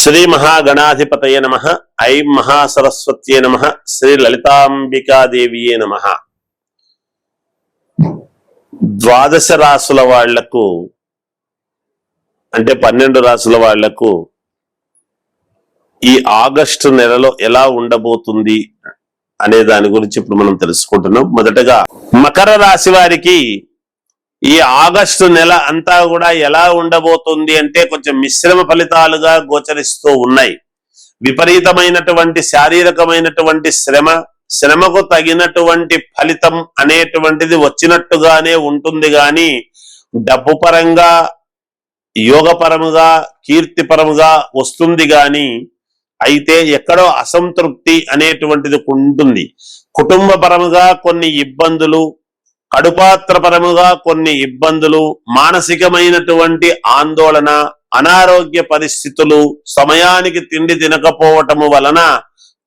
శ్రీ మహాగణాధిపతయ నమ. ఐం మహాసరస్వత్యే నమ. శ్రీ లలితాంబికాదేవియే నమ. ద్వాదశ రాసుల వాళ్లకు అంటే 12 రాసుల వాళ్లకు ఈ ఆగస్టు నెలలో ఎలా ఉండబోతుంది అనే దాని గురించి ఇప్పుడు మనం తెలుసుకుంటున్నాం. మొదటగా మకర రాశి వారికి ఈ ఆగస్టు నెల అంతా కూడా ఎలా ఉండబోతుంది అంటే కొంచెం మిశ్రమ ఫలితాలుగా గోచరిస్తూ ఉన్నాయి. విపరీతమైనటువంటి శారీరకమైనటువంటి శ్రమకు తగినటువంటి ఫలితం అనేటువంటిది వచ్చినట్టుగానే ఉంటుంది గాని డబ్బు పరంగా, యోగపరముగా, కీర్తిపరముగా వస్తుంది గాని అయితే ఎక్కడో అసంతృప్తి అనేటువంటిది ఉంటుంది. కుటుంబ పరముగా కొన్ని ఇబ్బందులు, కడుపాత్రపరముగా కొన్ని ఇబ్బందులు, మానసికమైనటువంటి ఆందోళన, అనారోగ్య పరిస్థితులు, సమయానికి తిండి తినకపోవటము వలన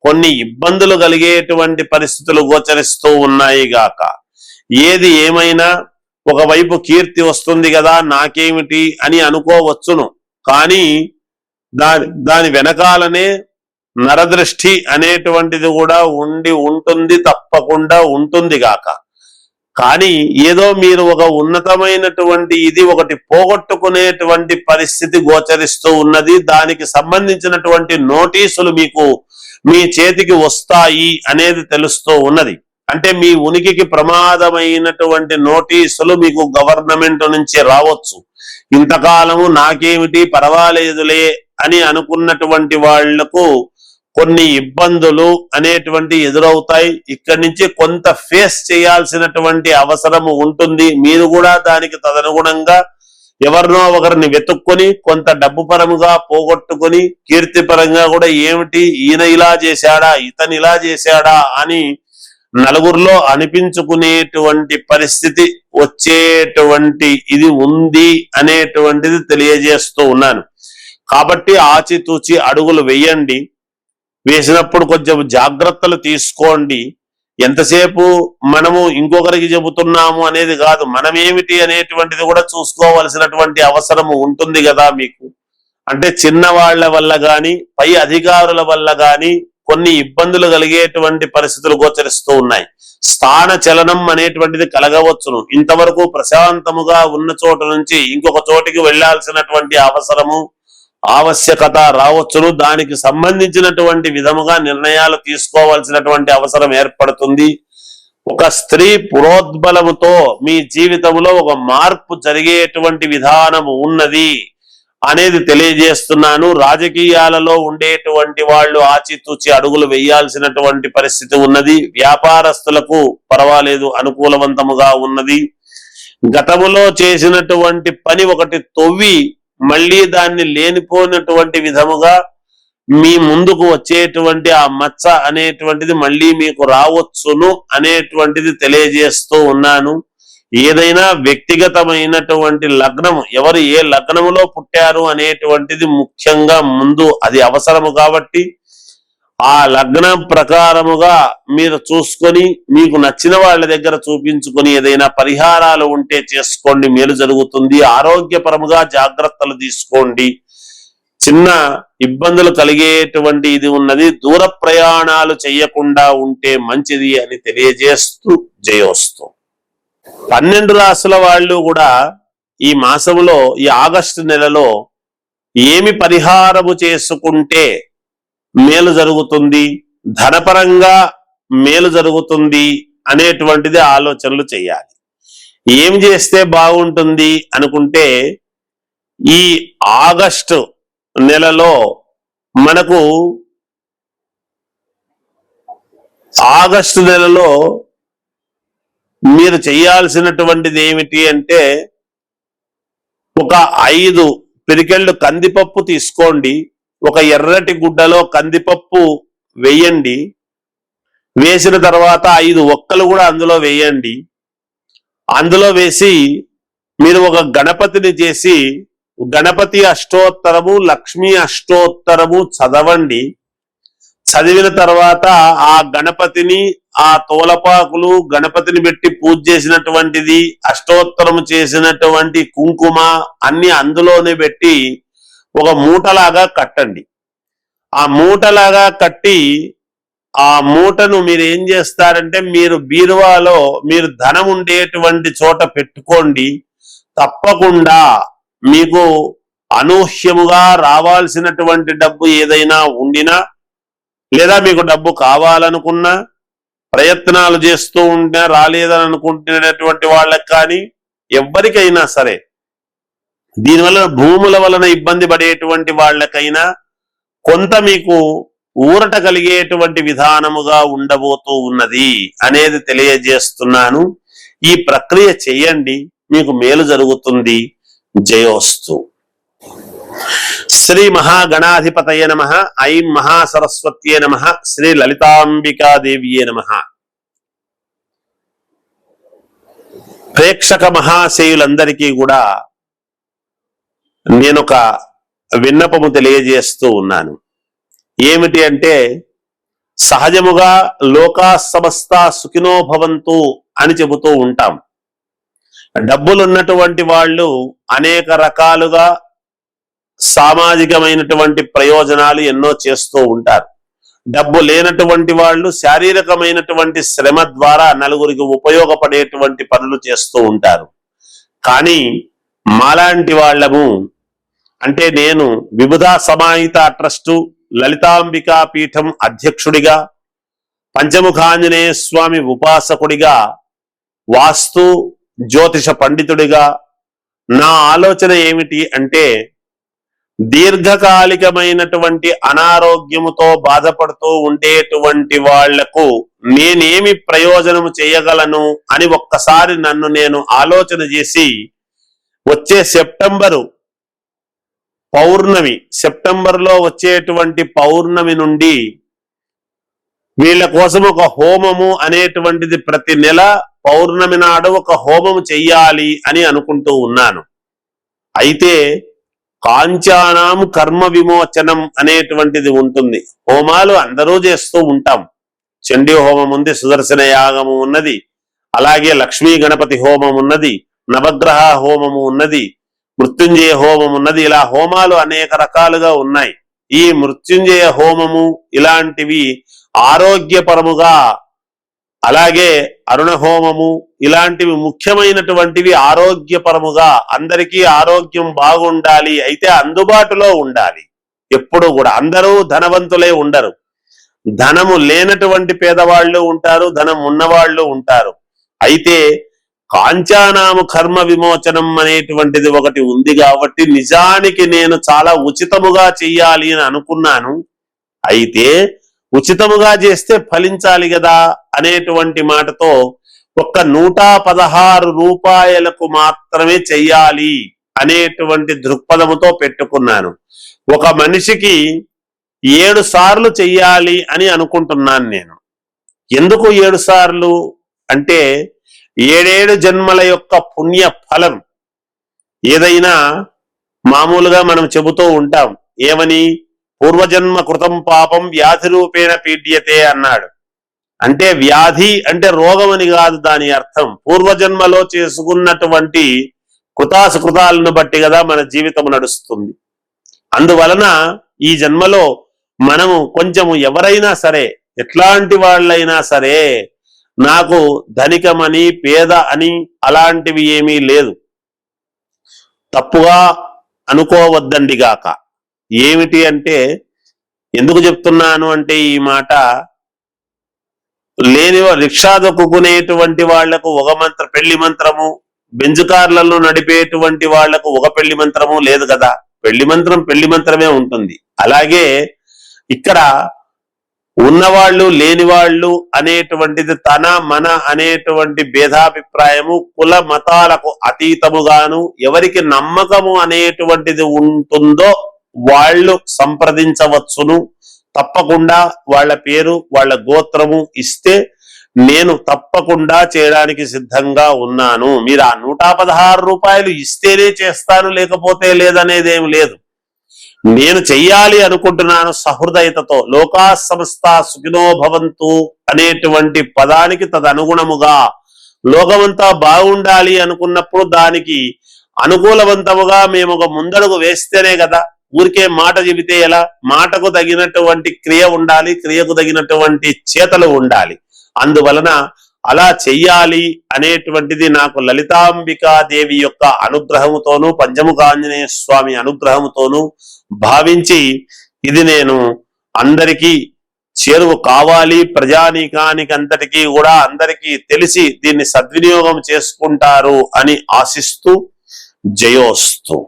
కొన్ని ఇబ్బందులు కలిగేటువంటి పరిస్థితులు గోచరిస్తూ ఉన్నాయి గాక. ఏది ఏమైనా ఒకవైపు కీర్తి వస్తుంది కదా నాకేమిటి అని అనుకోవచ్చును, కానీ దాని వెనకాలనే నరదృష్టి అనేటువంటిది కూడా ఉంటుంది, తప్పకుండా ఉంటుంది గాక. కానీ ఏదో మీరు ఒక ఉన్నతమైనటువంటి ఒకటి పోగొట్టుకునేటువంటి పరిస్థితి గోచరిస్తూ ఉన్నది. దానికి సంబంధించినటువంటి నోటీసులు మీకు మీ చేతికి వస్తాయి అనేది తెలుస్తూ ఉన్నది. అంటే మీ ఉనికికి ప్రమాదమైనటువంటి నోటీసులు మీకు గవర్నమెంట్ నుంచి రావచ్చు. ఇంతకాలము నాకేమిటి పర్వాలేదులే అని అనుకున్నటువంటి వాళ్లకు కొన్ని ఇబ్బందులు అనేటువంటి ఎదురవుతాయి. ఇక్కడి నుంచి కొంత ఫేస్ చేయాల్సినటువంటి అవసరము ఉంటుంది. మీరు కూడా దానికి తదనుగుణంగా ఎవరినో ఒకరిని వెతుక్కొని కొంత డబ్బు పరముగా పోగొట్టుకొని, కీర్తిపరంగా కూడా ఏమిటి ఈయన ఇలా చేశాడా, ఇతను ఇలా చేశాడా అని నలుగురిలో అనిపించుకునేటువంటి పరిస్థితి వచ్చేటువంటి ఇది ఉంది అనేటువంటిది తెలియజేస్తూ ఉన్నాను. కాబట్టి ఆచితూచి అడుగులు వేయండి. వేసినప్పుడు కొంచెం జాగ్రత్తలు తీసుకోండి. ఎంతసేపు మనము ఇంకొకరికి చెబుతున్నాము అనేది కాదు, మనమేమిటి అనేటువంటిది కూడా చూసుకోవలసినటువంటి అవసరము ఉంటుంది కదా మీకు. అంటే చిన్నవాళ్ల వల్ల గాని, పై అధికారుల వల్ల గాని కొన్ని ఇబ్బందులు కలిగేటువంటి పరిస్థితులు గోచరిస్తూ ఉన్నాయి. స్థాన చలనం అనేటువంటిది కలగవచ్చును. ఇంతవరకు ప్రశాంతముగా ఉన్న చోటు నుంచి ఇంకొక చోటికి వెళ్లాల్సినటువంటి అవసరము, ఆవశ్యకత రావచ్చును. దానికి సంబంధించినటువంటి విధముగా నిర్ణయాలు తీసుకోవాల్సినటువంటి అవసరం ఏర్పడుతుంది. ఒక స్త్రీ పురోద్బలముతో మీ జీవితంలో ఒక మార్పు జరిగేటువంటి విధానము ఉన్నది అనేది తెలియజేస్తున్నాను. రాజకీయాలలో ఉండేటువంటి వాళ్ళు ఆచితూచి అడుగులు వేయాల్సినటువంటి పరిస్థితి ఉన్నది. వ్యాపారస్తులకు పర్వాలేదు, అనుకూలవంతముగా ఉన్నది. గతములో చేసినటువంటి పని ఒకటి తొవ్వి మళ్ళీ దాన్ని లేనిపోయినటువంటి విధముగా మీ ముందుకు వచ్చేటువంటి ఆ మచ్చ అనేటువంటిది మళ్ళీ మీకు రావచ్చును అనేటువంటిది తెలియజేస్తూ ఉన్నాను. ఏదైనా వ్యక్తిగతమైనటువంటి లగ్నము, ఎవరు ఏ లగ్నములో పుట్టారు అనేటువంటిది ముఖ్యంగా ముందు అది అవసరము. కాబట్టి ఆ లగ్నం ప్రకారముగా మీరు చూసుకొని మీకు నచ్చిన వాళ్ళ దగ్గర చూపించుకొని ఏదైనా పరిహారాలు ఉంటే చేసుకోండి, మేలు జరుగుతుంది. ఆరోగ్యపరముగా జాగ్రత్తలు తీసుకోండి. చిన్న ఇబ్బందులు కలిగేటువంటి ఇది ఉన్నది. దూర ప్రయాణాలు చేయకుండా ఉంటే మంచిది అని తెలియజేస్తూ జయోస్తు. 12 రాసుల వాళ్ళు కూడా ఈ మాసంలో, ఈ ఆగస్టు నెలలో ఏమి పరిహారము చేసుకుంటే మేలు జరుగుతుంది, ధనపరంగా మేలు జరుగుతుంది అనేటువంటిది ఆలోచనలు చేయాలి. ఏం చేస్తే బాగుంటుంది అనుకుంటే ఈ ఆగస్టు నెలలో మనకు మీరు చేయాల్సినటువంటిది ఏమిటి అంటే ఒక 5 పిరికెళ్ళు కందిపప్పు తీసుకోండి. ఒక ఎర్రటి గుడ్డలో కందిపప్పు వేయండి. వేసిన తర్వాత 5 ఒక్కలు కూడా అందులో వేయండి. అందులో వేసి మీరు ఒక గణపతిని చేసి గణపతి అష్టోత్తరము, లక్ష్మీ అష్టోత్తరము చదవండి. చదివిన తర్వాత ఆ గణపతిని, ఆ తోలపాకులు, గణపతిని పెట్టి పూజ చేసినటువంటిది, అష్టోత్తరము చేసినటువంటి కుంకుమ అన్ని అందులోనే పెట్టి ఒక మూటలాగా కట్టండి. ఆ మూటలాగా కట్టి ఆ మూటను మీరు ఏం చేస్తారంటే మీరు బీరువాలో మీరు ధనం ఉండేటువంటి చోట పెట్టుకోండి. తప్పకుండా మీకు అనూహ్యముగా రావాల్సినటువంటి డబ్బు ఏదైనా ఉండినా లేదా మీకు డబ్బు కావాలనుకున్నా ప్రయత్నాలు చేస్తూ ఉంటే రాలేదని అనుకుంటున్నటువంటి వాళ్ళకి కానీ ఎవరికైనా సరే దీనివల్ల భూముల వలన ఇబ్బంది పడేటువంటి వాళ్ళకైనా కొంత మీకు ఊరట కలిగేటువంటి విధానముగా ఉండబోతూ ఉన్నది అనేది తెలియజేస్తున్నాను. ఈ ప్రక్రియ చేయండి, మీకు మేలు జరుగుతుంది. జయోస్తు. శ్రీ మహాగణాధిపతయ నమః. ఐం మహాసరస్వత్యే నమః. శ్రీ లలితాంబికాదేవియే నమః. ప్రేక్షక మహాశయులందరికీ కూడా నేనొక విన్నపము తెలియజేస్తూ ఉన్నాను. ఏమిటి అంటే, సహజముగా లోకా సమస్త సుఖినో భవంతు అని చెబుతూ ఉంటాం. డబ్బులున్నటువంటి వాళ్ళు అనేక రకాలుగా సామాజికమైనటువంటి ప్రయోజనాలు ఎన్నో చేస్తూ ఉంటారు. డబ్బు లేనటువంటి వాళ్ళు శారీరకమైనటువంటి శ్రమ ద్వారా నలుగురికి ఉపయోగపడేటువంటి పనులు చేస్తూ ఉంటారు. కానీ మాలాంటి వాళ్ళము అంటే నేను విబుధా సమాహిత ట్రస్టు లలితాంబికా పీఠం అధ్యక్షుడిగా, పంచముఖాంజనేయ స్వామి ఉపాసకుడిగా, వాస్తు జ్యోతిష పండితుడిగా నా ఆలోచన ఏమిటి అంటే, దీర్ఘకాలికమైనటువంటి అనారోగ్యముతో బాధపడుతూ ఉండేటువంటి వాళ్లకు నేనేమి ప్రయోజనము చేయగలను అని ఒక్కసారి నన్ను నేను ఆలోచన చేసి, వచ్చే సెప్టెంబర్లో వచ్చేటువంటి పౌర్ణమి నుండి వీళ్ళ కోసం ఒక హోమము అనేటువంటిది ప్రతి నెల పౌర్ణమి నాడు ఒక హోమము చెయ్యాలి అని అనుకుంటూ ఉన్నాను. అయితే కాంచానాం కర్మ విమోచనం అనేటువంటిది ఉంటుంది. హోమాలు అందరూ చేస్తూ ఉంటాం. చండీ హోమం ఉంది, సుదర్శన యాగము ఉన్నది, అలాగే లక్ష్మీ గణపతి హోమం ఉన్నది, నవగ్రహ హోమము ఉన్నది, మృత్యుంజయ హోమం ఉన్నది. ఇలా హోమాలు అనేక రకాలుగా ఉన్నాయి. ఈ మృత్యుంజయ హోమము ఇలాంటివి ఆరోగ్యపరముగా, అలాగే అరుణ హోమము ఇలాంటివి ముఖ్యమైనటువంటివి ఆరోగ్యపరముగా, అందరికీ ఆరోగ్యం బాగుండాలి, అయితే అందుబాటులో ఉండాలి. ఎప్పుడు కూడా అందరూ ధనవంతులే ఉండరు. ధనము లేనటువంటి పేదవాళ్ళు ఉంటారు, ధనం ఉన్నవాళ్ళు ఉంటారు. అయితే కాంచానాము కర్మ విమోచనం అనేటువంటిది ఒకటి ఉంది కాబట్టి నిజానికి నేను చాలా ఉచితముగా చెయ్యాలి అని అనుకున్నాను. అయితే ఉచితముగా చేస్తే ఫలించాలి కదా అనేటువంటి మాటతో ఒక్క 116 రూపాయలకు మాత్రమే చెయ్యాలి అనేటువంటి దృక్పథముతో పెట్టుకున్నాను. ఒక మనిషికి 7 సార్లు చెయ్యాలి అని అనుకుంటున్నాను నేను. ఎందుకు 7 సార్లు అంటే, 7 జన్మల యొక్క పుణ్య ఫలం. ఏదైనా మామూలుగా మనం చెబుతూ ఉంటాం, ఏమని, పూర్వజన్మ కృతం పాపం వ్యాధి రూపేణ పీడ్యతే అన్నాడు. అంటే వ్యాధి అంటే రోగం అని కాదు దాని అర్థం. పూర్వజన్మలో చేసుకున్నటువంటి కృతాసుకృతాలను బట్టి కదా మన జీవితం నడుస్తుంది. అందువలన ఈ జన్మలో మనము కొంచెము ఎవరైనా సరే, ఎట్లాంటి వాళ్ళైనా సరే, నాకు ధనికమని పేద అని అలాంటివి ఏమీ లేదు, తప్పుగా అనుకోవద్దండి గాక. ఏమిటి అంటే, ఎందుకు చెప్తున్నాను అంటే, ఈ మాట లేని రిక్షా దొక్కుకునేటువంటి వాళ్లకు ఒక పెళ్లి మంత్రము, బెంజు కార్లలో నడిపేటువంటి వాళ్లకు ఒక పెళ్లి మంత్రము లేదు కదా. పెళ్లి మంత్రమే ఉంటుంది. అలాగే ఇక్కడ ఉన్నవాళ్ళు లేనివాళ్ళు అనేటువంటిది తన మన అనేటువంటి భేదాభిప్రాయము కుల మతాలకు అతీతముగాను ఎవరికి నమ్మకము అనేటువంటిది ఉంటుందో వాళ్ళు సంప్రదించవచ్చును. తప్పకుండా వాళ్ళ పేరు వాళ్ళ గోత్రము ఇస్తే నేను తప్పకుండా చేయడానికి సిద్ధంగా ఉన్నాను. మీరు ఆ 116 రూపాయలు ఇస్తేనే చేస్తాను, లేకపోతే లేదనేదేం లేదు. నేను చెయ్యాలి అనుకుంటున్నాను సహృదయతతో. లోకా సమస్త సుఖినో భవంతు అనేటువంటి పదానికి తదనుగుణముగా లోకమంతా బాగుండాలి అనుకున్నప్పుడు దానికి అనుకూలవంతముగా మేము ఒక ముందడుగు వేస్తేనే కదా ఊరికే మాట చెబితే ఎలా? మాటకు తగినటువంటి క్రియ ఉండాలి, క్రియకు తగినటువంటి చేతలు ఉండాలి. అందువలన అలా చెయ్యాలి అనేటువంటిది నాకు లలితాంబికాదేవి యొక్క అనుగ్రహముతోనూ పంచముఖ ఆంజనేయ స్వామి అనుగ్రహముతోనూ భావించి ఇది నేను అందరికీ చేరువ కావాలి, ప్రజానీకానికి అంతటికీ కూడా అందరికీ తెలిసి దీన్ని సద్వినియోగం చేసుకుంటారు అని ఆశిస్తూ జయోస్తు.